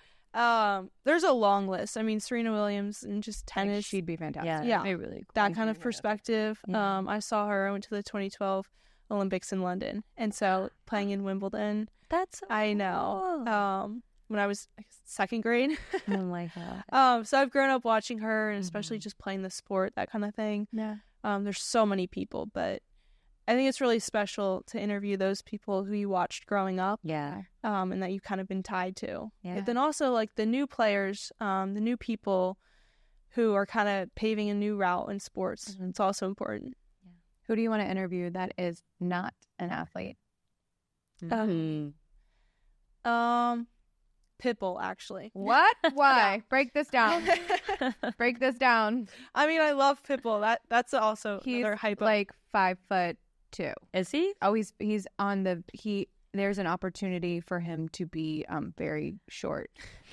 There's a long list. I mean, Serena Williams and just tennis. She'd be fantastic. Yeah. They're really cool. That kind of perspective. I saw her. I went to the 2012 Olympics in London, and so playing in Wimbledon. That's so I know. cool. When I was second grade. Oh my god. So I've grown up watching her, and especially just playing the sport, that kind of thing. Yeah. There's so many people, but I think it's really special to interview those people who you watched growing up. Yeah. And that you've kind of been tied to. Yeah. But then also like the new players, the new people who are kind of paving a new route in sports. It's also important. Who do you want to interview that is not an athlete? Pitbull, actually. What? Why? Break this down. Break this down. I mean, I love Pitbull. That's also He's another hype. like 5'2". Is he? Oh, he's on the there's an opportunity for him to be very short.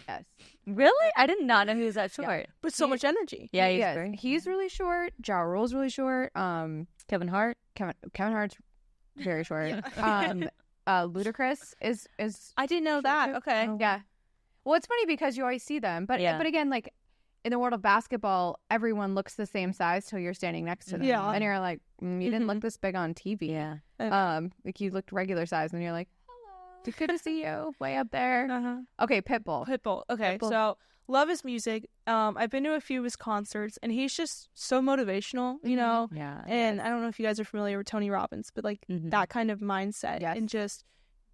Yes. Really? I did not know he was that short. With so much energy. Yeah, he's really short. Ja Rule's really short. Kevin Hart. Kevin Hart's very short. Ludacris is I didn't know that. too. Okay. Yeah. Well, it's funny because you always see them, but again, like in the world of basketball, everyone looks the same size till you're standing next to them. Yeah. And you're like, you didn't look this big on TV. Yeah. Like you looked regular size, and you're like, hello, good to see you, way up there. Okay, Pitbull. Okay, so love his music. I've been to a few of his concerts, and he's just so motivational, you know? Yeah. And I don't know if you guys are familiar with Tony Robbins, but like that kind of mindset and just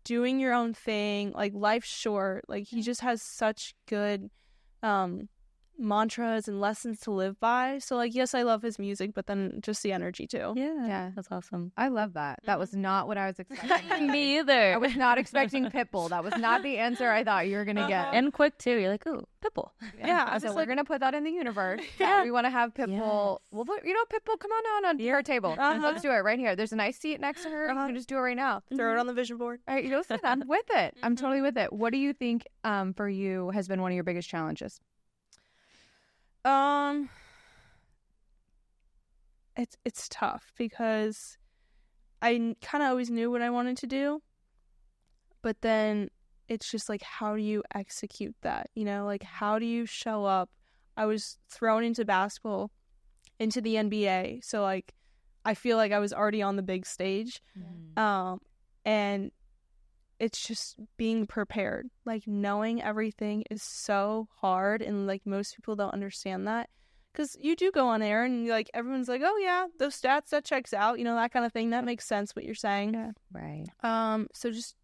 doing your own thing, like life's short. Like he just has such good mantras and lessons to live by. So like, yes, I love his music, but then just the energy too. Yeah. That's awesome. I love that. That was not what I was expecting. Me either. I was not expecting Pitbull. That was not the answer I thought you were going to get. And quick too. You're like, ooh, Pitbull. Yeah. So we're going to put that in the universe. Yeah. We want to have Pitbull. Well, Pitbull, come on her table. Let's do it right here. There's a nice seat next to her. You can just do it right now. Throw it on the vision board. All right, listen, I'm with it. I'm totally with it. What do you think for you has been one of your biggest challenges? It's tough because I kind of always knew what I wanted to do, but then it's just like, how do you execute that? You know, like how do you show up? I was thrown into basketball, into the NBA, so like I feel like I was already on the big stage, and it's just being prepared. Like knowing everything is so hard, and like most people don't understand that, because you do go on air and like everyone's like, oh yeah, those stats, that checks out, you know, that kind of thing. That makes sense what you're saying. Yeah. Right. So just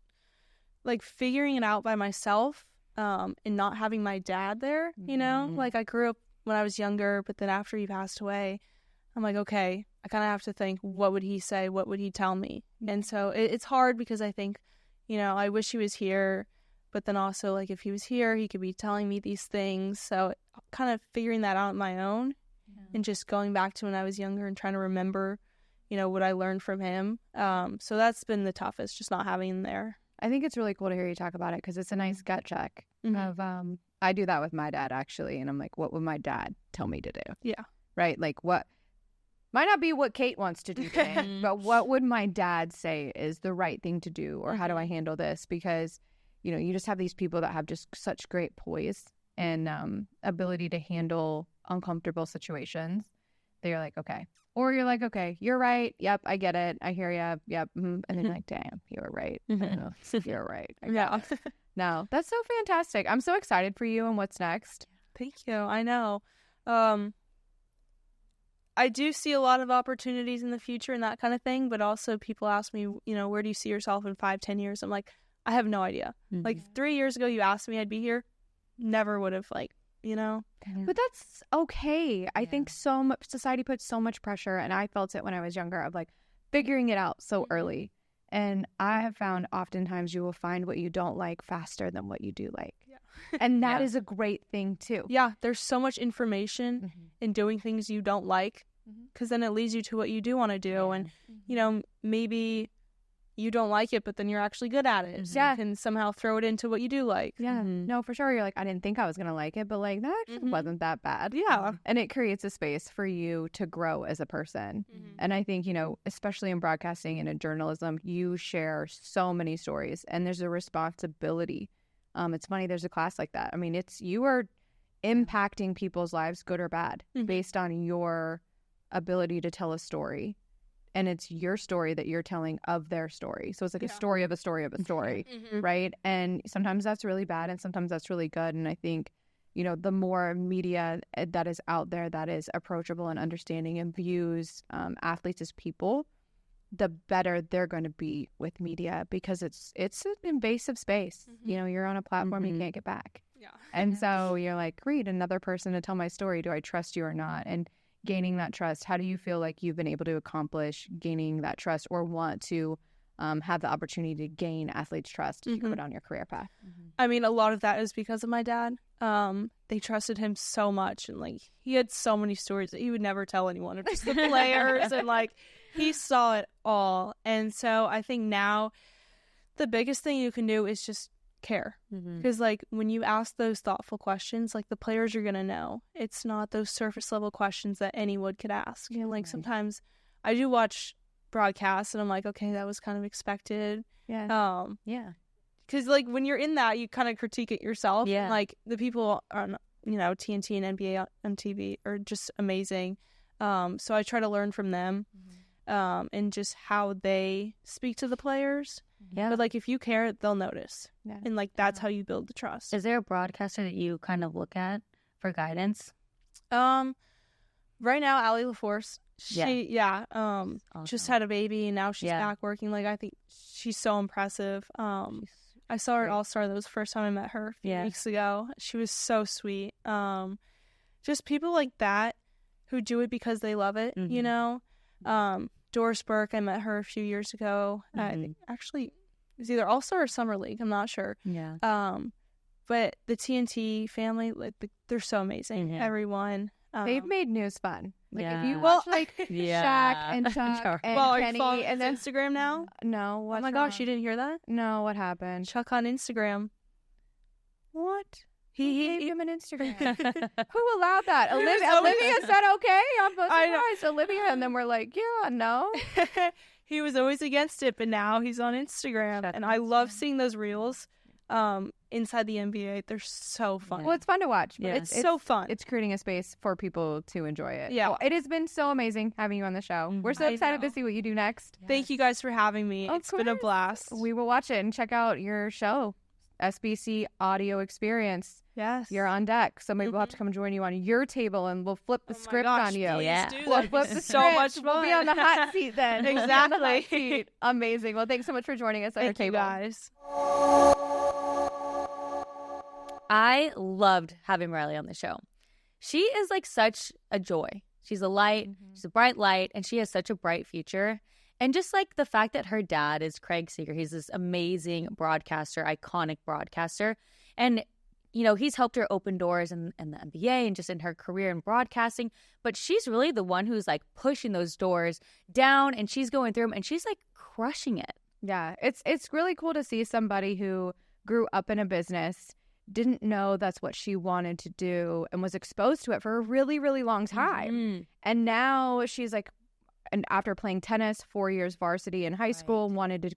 like figuring it out by myself, and not having my dad there, you know, like I grew up when I was younger, but then after he passed away, I'm like, okay, I kind of have to think, what would he say? What would he tell me? And so it's hard because I think, you know, I wish he was here, but then also like if he was here, he could be telling me these things. So kind of figuring that out on my own and just going back to when I was younger and trying to remember, you know, what I learned from him. So that's been the toughest, just not having him there. I think it's really cool to hear you talk about it because it's a nice gut check of I do that with my dad actually, and I'm like, what would my dad tell me to do? Yeah. Right? Like what might not be what Kate wants to do today, but what would my dad say is the right thing to do, or how do I handle this? Because, you know, you just have these people that have just such great poise and ability to handle uncomfortable situations. They're like, okay, Or you're like, okay, you're right. Yep, I get it. I hear you. Yep. And then you're like, damn, you were right. You're right. Yeah. No, that's so fantastic. I'm so excited for you and what's next. Thank you. I know. I do see a lot of opportunities in the future and that kind of thing, but also people ask me, where do you see yourself in 5-10 years? I'm like, I have no idea. Like 3 years ago, you asked me I'd be here. Never would have, But that's okay. I think so much society puts so much pressure, and I felt it when I was younger, of like figuring it out so early. And I have found oftentimes you will find what you don't like faster than what you do like. Yeah. And that is a great thing too. Yeah, there's so much information in doing things you don't like, because then it leads you to what you do want to do. And, maybe you don't like it, but then you're actually good at it. So you can somehow throw it into what you do like. Yeah. No, for sure. You're like, I didn't think I was going to like it, but like that actually wasn't that bad. Yeah. And it creates a space for you to grow as a person. And I think, especially in broadcasting and in journalism, you share so many stories and there's a responsibility. It's funny, there's a class like that. I mean, you are impacting people's lives, good or bad, based on your ability to tell a story. And it's your story that you're telling of their story. So it's like a story of a story of a story, right? And sometimes that's really bad and sometimes that's really good. And I think, the more media that is out there that is approachable and understanding and views athletes as people, the better they're going to be with media, because it's an invasive space. You're on a platform you can't get back. Yeah. And so you're like, great, another person to tell my story. Do I trust you or not? And gaining that trust, how do you feel like you've been able to accomplish gaining that trust, or want to have the opportunity to gain athletes' trust to put on your career path? I mean, a lot of that is because of my dad. They trusted him so much, and he had so many stories that he would never tell anyone, or just the players, and he saw it all. And so I think now the biggest thing you can do is just care, because when you ask those thoughtful questions, the players are gonna know. It's not those surface level questions that anyone could ask. Sometimes I do watch broadcasts and I'm like, okay, that was kind of expected. Because when you're in that, you kind of critique it yourself. The people on TNT and NBA on TV are just amazing. So I try to learn from them and just how they speak to the players. But if you care, they'll notice. And that's how you build the trust. Is there a broadcaster that you kind of look at for guidance? Right now, Allie LaForce. She awesome. Just had a baby and now she's back working. I think she's so impressive. I saw her at All-Star. That was the first time I met her a few weeks ago. She was so sweet. Just people like that who do it because they love it, Doris Burke, I met her a few years ago. Actually, it was either All-Star or Summer League. I'm not sure. But the TNT family, they're so amazing. Everyone. They've made news fun. If you watch Shaq and Chuck and Kenny, and then Instagram now. No, what's oh my gosh, you didn't hear that? No, what happened? Chuck on Instagram. What? He gave him an Instagram. Who allowed that? Olivia said okay. I'm surprised. Olivia, and then we're like, yeah, no. He was always against it, but now he's on Instagram, and I love seeing those reels. Inside the NBA, they're so fun. Well, it's fun to watch. Yeah. It's so fun. It's creating a space for people to enjoy it. Yeah. Well, it has been so amazing having you on the show. We're so excited to see what you do next. Thank you guys for having me. It's been a blast. We will watch it and check out your show, SBC Audio Experience. Yes. You're on deck. So maybe we'll have to come join you on your table and we'll flip the script on you. We'll flip the so much fun. We'll be on the hot seat then. Exactly. Amazing. Well, thanks so much for joining us at our table. Guys. I loved having Riley on the show. She is such a joy. She's a light, she's a bright light, and she has such a bright future. And just the fact that her dad is Craig Sager, he's this amazing broadcaster, iconic broadcaster. And, he's helped her open doors in the NBA and just in her career in broadcasting. But she's really the one who's pushing those doors down, and she's going through them, and she's crushing it. Yeah, it's really cool to see somebody who grew up in a business, didn't know that's what she wanted to do, and was exposed to it for a really, really long time. And now she's and after playing tennis, 4 years varsity in high school, wanted to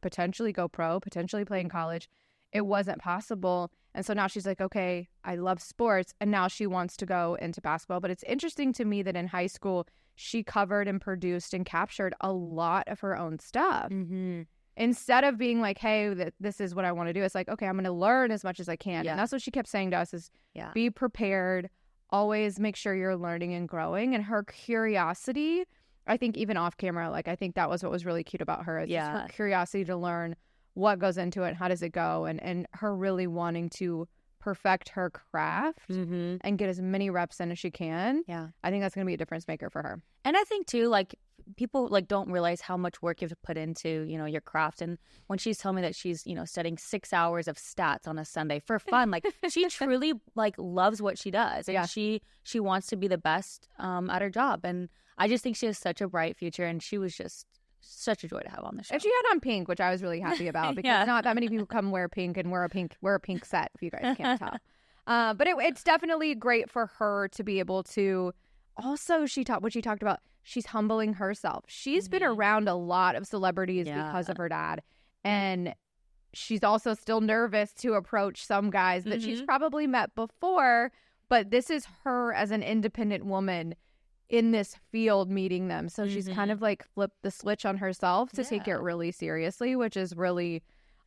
potentially go pro, potentially play in college. It wasn't possible. And so now she's okay, I love sports. And now she wants to go into basketball. But it's interesting to me that in high school, she covered and produced and captured a lot of her own stuff. Mm-hmm. Instead of being like, hey, this is what I want to do. It's like, okay, I'm going to learn as much as I can. Yeah. And that's what she kept saying to us is be prepared. Always make sure you're learning and growing. And her curiosity, I think even off camera, like I think that was what was really cute about her. Is just her curiosity to learn what goes into it, how does it go, and her really wanting to perfect her craft and get as many reps in as she can. Yeah. I think that's going to be a difference maker for her. And I think too, like people like don't realize how much work you have to put into, you know, your craft. And when she's telling me that she's, you know, studying 6 hours of stats on a Sunday for fun, like she truly like loves what she does. And she wants to be the best at her job. And I just think she has such a bright future, and she was just such a joy to have on the show. And she had on pink, which I was really happy about because not that many people come wear pink and wear a pink set, if you guys can't tell. But it's definitely great for her to be able to. Also, what she talked about, she's humbling herself. She's been around a lot of celebrities because of her dad, and she's also still nervous to approach some guys that she's probably met before. But this is her as an independent woman in this field meeting them. So she's kind of like flipped the switch on herself to take it really seriously, which is really,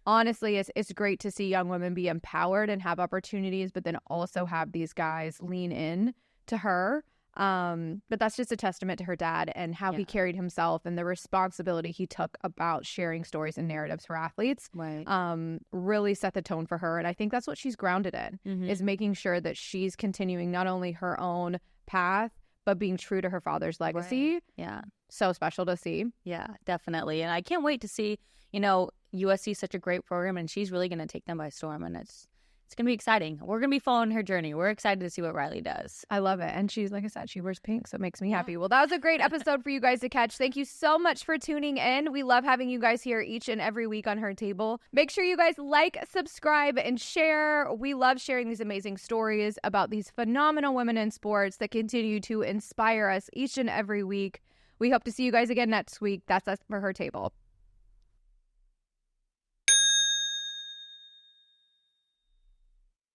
honestly, it's great to see young women be empowered and have opportunities, but then also have these guys lean in to her. But that's just a testament to her dad and how he carried himself and the responsibility he took about sharing stories and narratives for athletes. Right. Really set the tone for her. And I think that's what she's grounded in, is making sure that she's continuing not only her own path, but being true to her father's legacy. Right. Yeah. So special to see. Yeah, definitely. And I can't wait to see, you know, USC is such a great program, and she's really going to take them by storm. And it's going to be exciting. We're going to be following her journey. We're excited to see what Riley does. I love it. And she's, like I said, she wears pink, so it makes me happy. Well, that was a great episode for you guys to catch. Thank you so much for tuning in. We love having you guys here each and every week on Her Table. Make sure you guys like, subscribe, and share. We love sharing these amazing stories about these phenomenal women in sports that continue to inspire us each and every week. We hope to see you guys again next week. That's us for Her Table.